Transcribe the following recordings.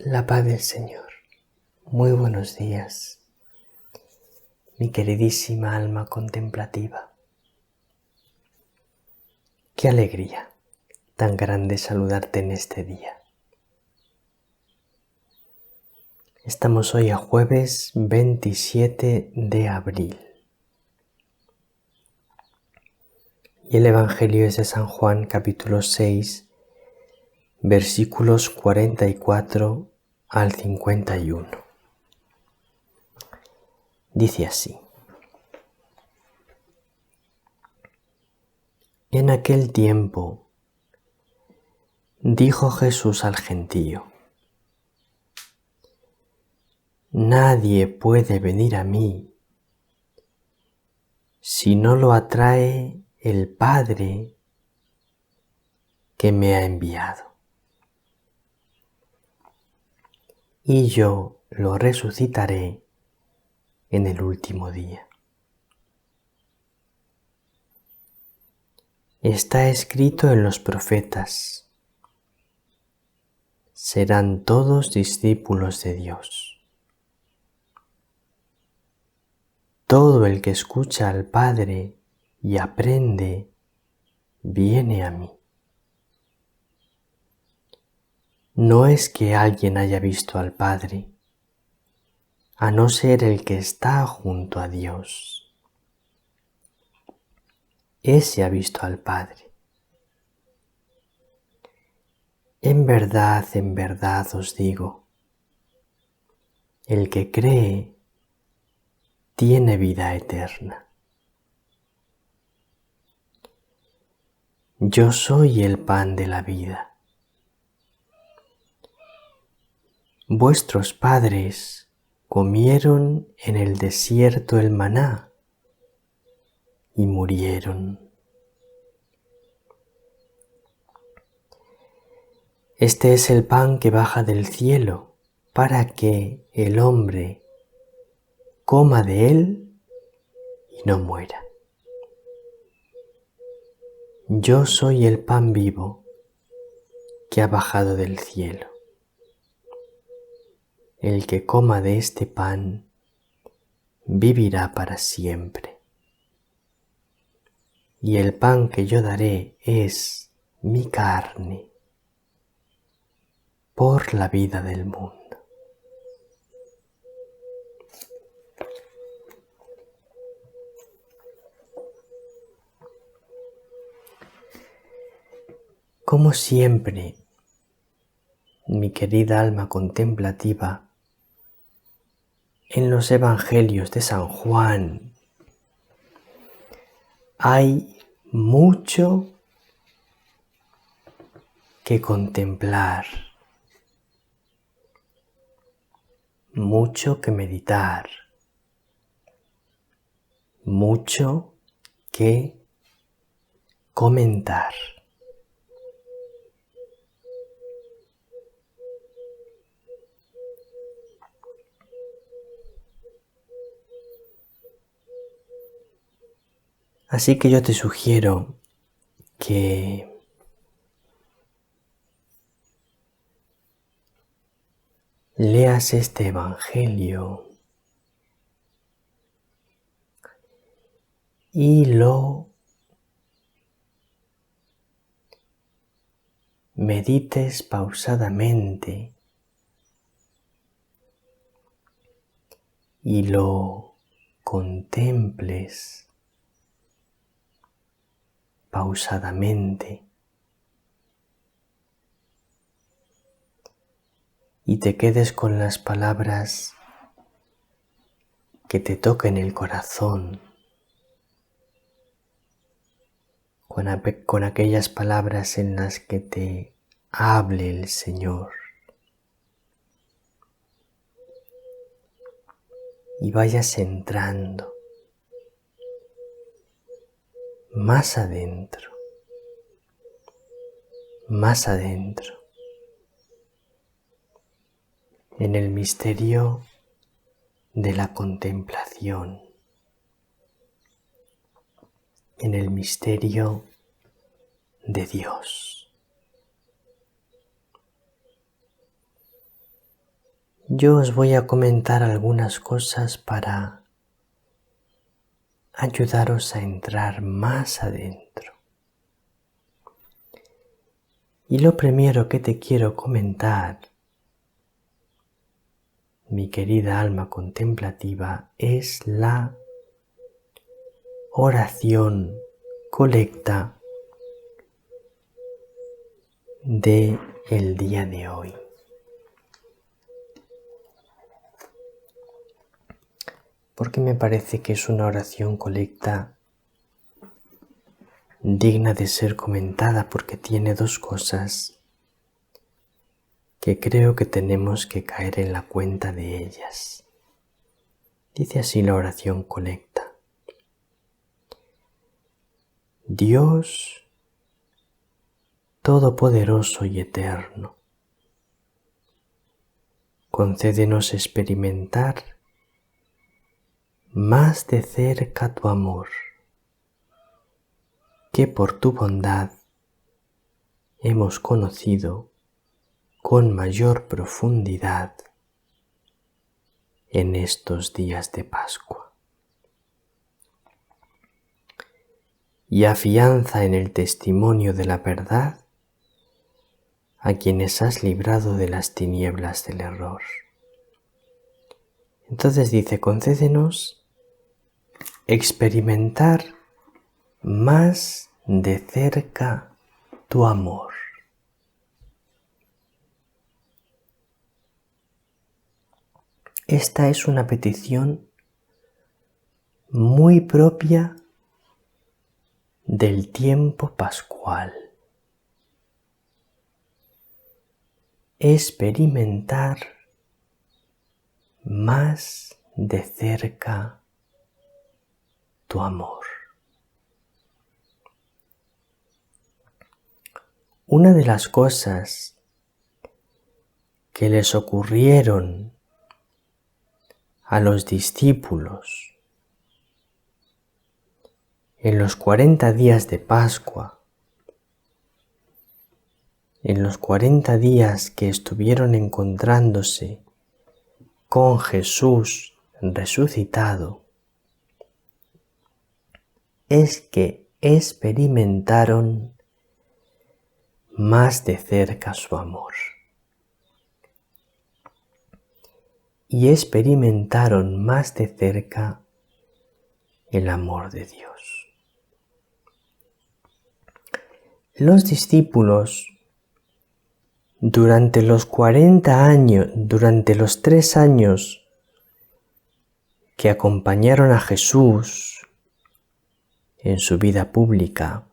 La paz del Señor. Muy buenos días, mi queridísima alma contemplativa. Qué alegría tan grande saludarte en este día. Estamos hoy a jueves 27 de abril. Y el Evangelio es de San Juan, capítulo 6, versículos 44 al 51. Dice así: En aquel tiempo dijo Jesús al gentío: Nadie puede venir a mí si no lo atrae el Padre que me ha enviado. Y yo lo resucitaré en el último día. Está escrito en los profetas: serán todos discípulos de Dios. Todo el que escucha al Padre y aprende, viene a mí. No es que alguien haya visto al Padre, a no ser el que está junto a Dios. Ese ha visto al Padre. En verdad os digo, el que cree tiene vida eterna. Yo soy el pan de la vida. Vuestros padres comieron en el desierto el maná y murieron. Este es el pan que baja del cielo para que el hombre coma de él y no muera. Yo soy el pan vivo que ha bajado del cielo. El que coma de este pan vivirá para siempre. Y el pan que yo daré es mi carne por la vida del mundo. Como siempre, mi querida alma contemplativa, en los Evangelios de San Juan hay mucho que contemplar, mucho que meditar, mucho que comentar. Así que yo te sugiero que leas este Evangelio y lo medites pausadamente y lo contemples pausadamente y te quedes con las palabras que te toquen el corazón, con aquellas palabras en las que te hable el Señor y vayas entrando más adentro en el misterio de la contemplación, en el misterio de Dios. yo os voy a comentar algunas cosas para ayudaros a entrar más adentro. Y lo primero que te quiero comentar, mi querida alma contemplativa, es la oración colecta de el día de hoy. Porque me parece que es una oración colecta digna de ser comentada, porque tiene dos cosas que creo que tenemos que caer en la cuenta de ellas. Dice así la oración colecta: Dios Todopoderoso y Eterno, concédenos experimentar más de cerca tu amor, que por tu bondad hemos conocido con mayor profundidad en estos días de Pascua. Y afianza en el testimonio de la verdad a quienes has librado de las tinieblas del error. Entonces dice: concédenos experimentar más de cerca tu amor. Esta es una petición muy propia del tiempo pascual. Experimentar más de cerca tu amor. Una de las cosas que les ocurrieron a los discípulos en los 40 días de Pascua, en los 40 días que estuvieron encontrándose con Jesús resucitado, es que experimentaron más de cerca su amor. Y experimentaron más de cerca el amor de Dios. Los discípulos, durante los 40 años, durante los 3 años que acompañaron a Jesús en su vida pública,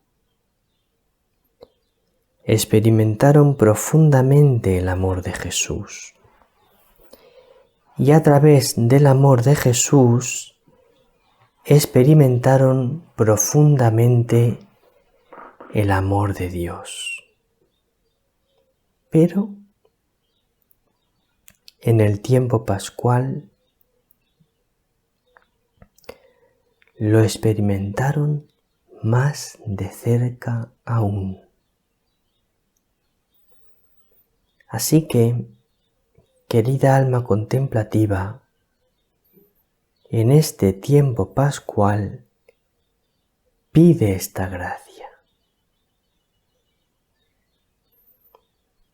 experimentaron profundamente el amor de Jesús. Y a través del amor de Jesús experimentaron profundamente el amor de Dios. Pero en el tiempo pascual lo experimentaron más de cerca aún. Así que, querida alma contemplativa, en este tiempo pascual pide esta gracia.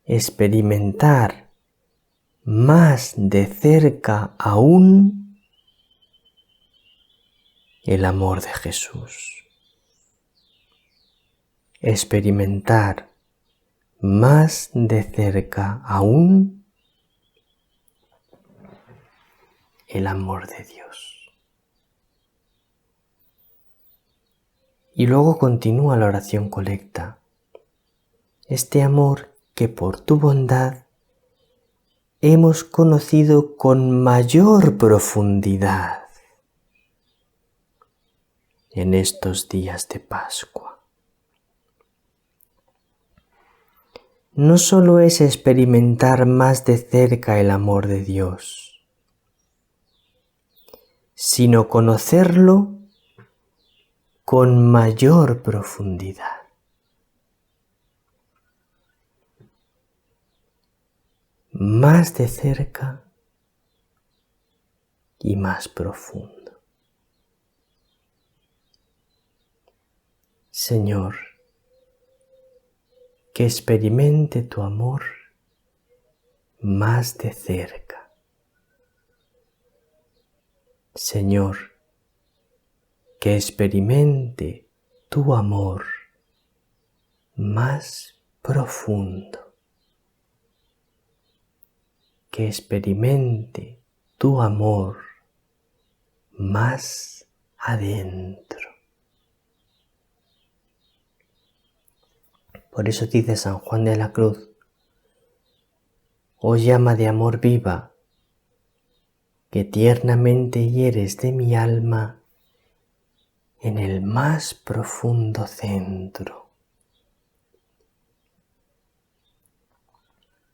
Experimentar más de cerca aún el amor de Jesús. Experimentar más de cerca aún el amor de Dios. Y luego continúa la oración colecta. Este amor que por tu bondad hemos conocido con mayor profundidad en estos días de Pascua. No solo es experimentar más de cerca el amor de Dios, sino conocerlo con mayor profundidad. Más de cerca y más profundo. Señor, que experimente tu amor más de cerca. Señor, que experimente tu amor más profundo. Que experimente tu amor más adentro. Por eso dice San Juan de la Cruz: oh llama de amor viva, que tiernamente hieres de mi alma en el más profundo centro.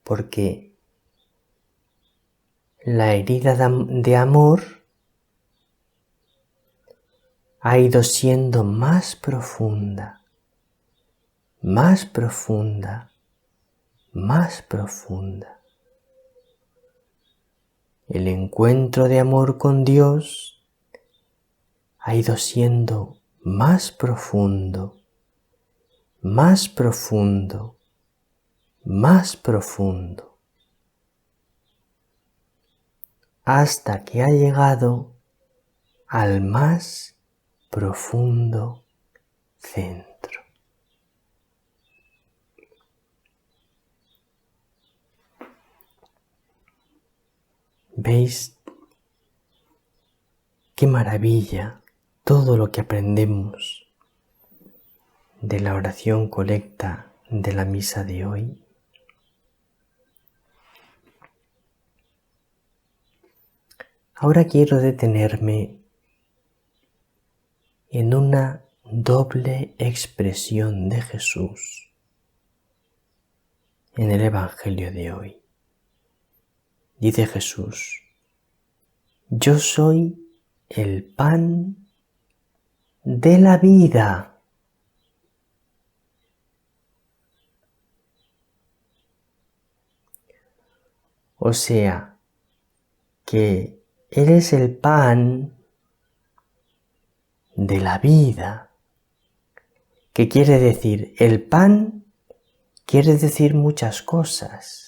Porque la herida de amor ha ido siendo más profunda, más profunda, más profunda. El encuentro de amor con Dios ha ido siendo más profundo, más profundo, más profundo, hasta que ha llegado al más profundo centro. ¿Veis qué maravilla todo lo que aprendemos de la oración colecta de la misa de hoy? Ahora quiero detenerme en una doble expresión de Jesús en el Evangelio de hoy. Dice Jesús: yo soy el pan de la vida. O sea, que Él es el pan de la vida. ¿Qué quiere decir? El pan quiere decir muchas cosas.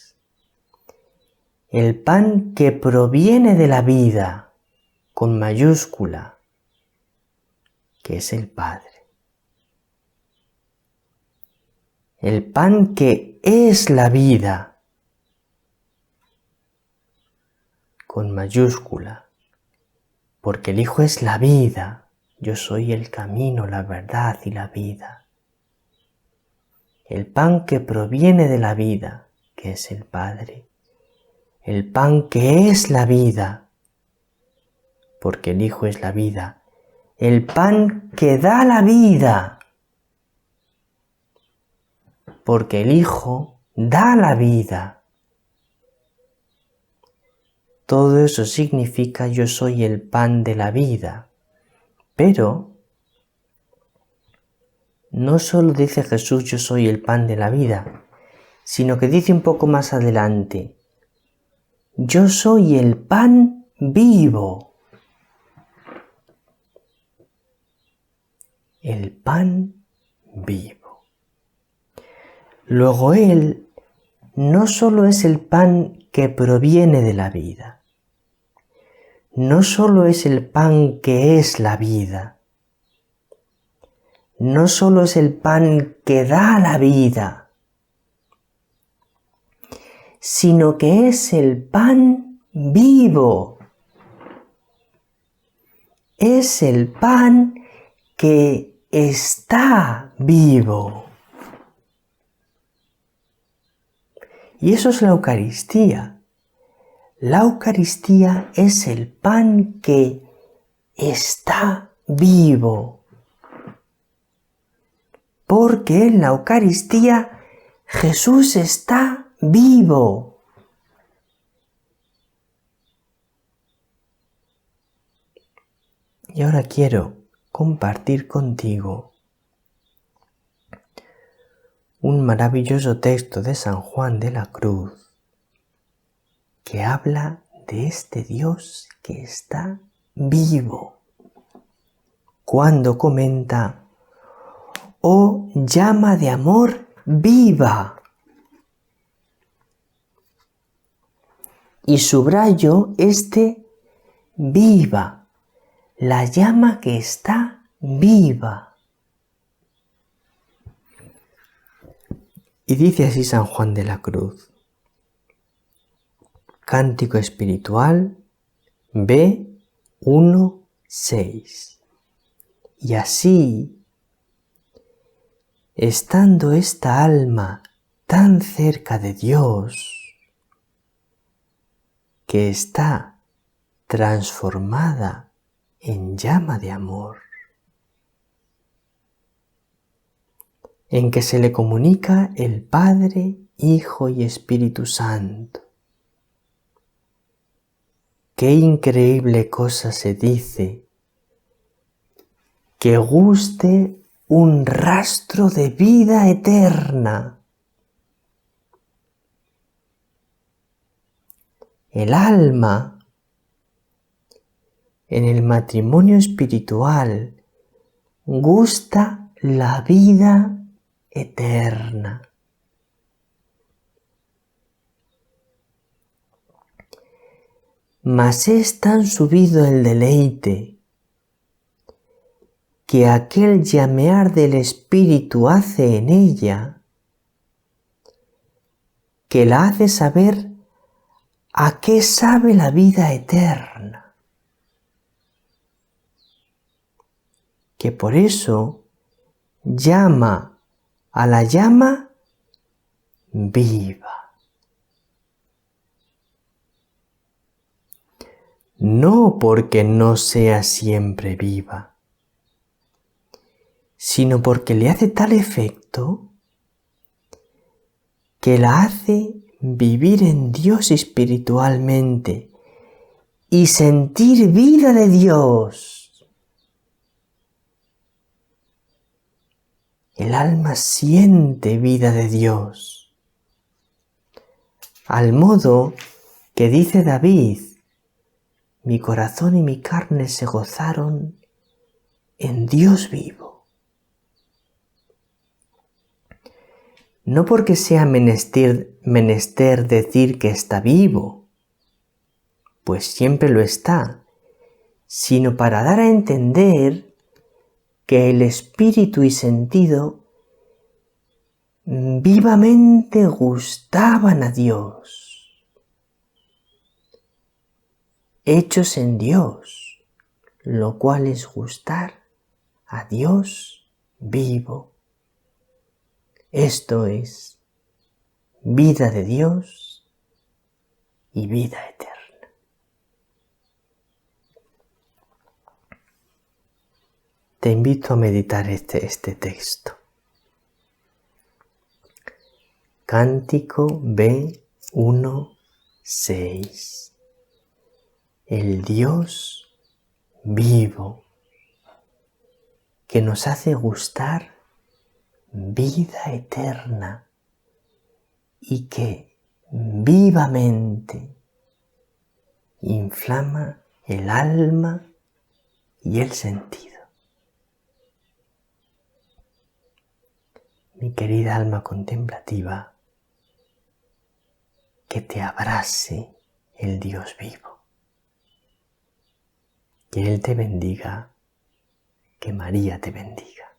El pan que proviene de la vida, con mayúscula, que es el Padre. El pan que es la vida, con mayúscula, porque el Hijo es la vida. Yo soy el camino, la verdad y la vida. El pan que proviene de la vida, que es el Padre. El pan que es la vida, porque el Hijo es la vida. El pan que da la vida, porque el Hijo da la vida. Todo eso significa yo soy el pan de la vida. Pero no solo dice Jesús yo soy el pan de la vida, sino que dice un poco más adelante: yo soy el pan vivo. El pan vivo. Luego Él no solo es el pan que proviene de la vida, no solo es el pan que es la vida, no solo es el pan que da la vida, sino que es el pan vivo. Es el pan que está vivo. Y eso es la Eucaristía. La Eucaristía es el pan que está vivo. Porque en la Eucaristía Jesús está vivo. Y ahora quiero compartir contigo un maravilloso texto de San Juan de la Cruz que habla de este Dios que está vivo. Cuando comenta, oh llama de amor viva. Y subrayo este viva, la llama que está viva. Y dice así San Juan de la Cruz, Cántico Espiritual B1:6. Y así, estando esta alma tan cerca de Dios, que está transformada en llama de amor, en que se le comunica el Padre, Hijo y Espíritu Santo. Qué increíble cosa se dice, que guste un rastro de vida eterna. El alma, en el matrimonio espiritual, gusta la vida eterna. Mas es tan subido el deleite que aquel llamear del Espíritu hace en ella, que la hace saber a qué sabe la vida eterna. Que por eso llama a la llama viva. No porque no sea siempre viva, sino porque le hace tal efecto que la hace vivir en Dios espiritualmente y sentir vida de Dios. El alma siente vida de Dios, al modo que dice David, mi corazón y mi carne se gozaron en Dios vivo. No porque sea menester decir que está vivo, pues siempre lo está, sino para dar a entender que el espíritu y sentido vivamente gustaban a Dios, hechos en Dios, lo cual es gustar a Dios vivo. Esto es vida de Dios y vida eterna. Te invito a meditar este texto. Cántico B1:6. El Dios vivo que nos hace gustar vida eterna y que vivamente inflama el alma y el sentido. Mi querida alma contemplativa, que te abrace el Dios vivo. Que Él te bendiga, que María te bendiga.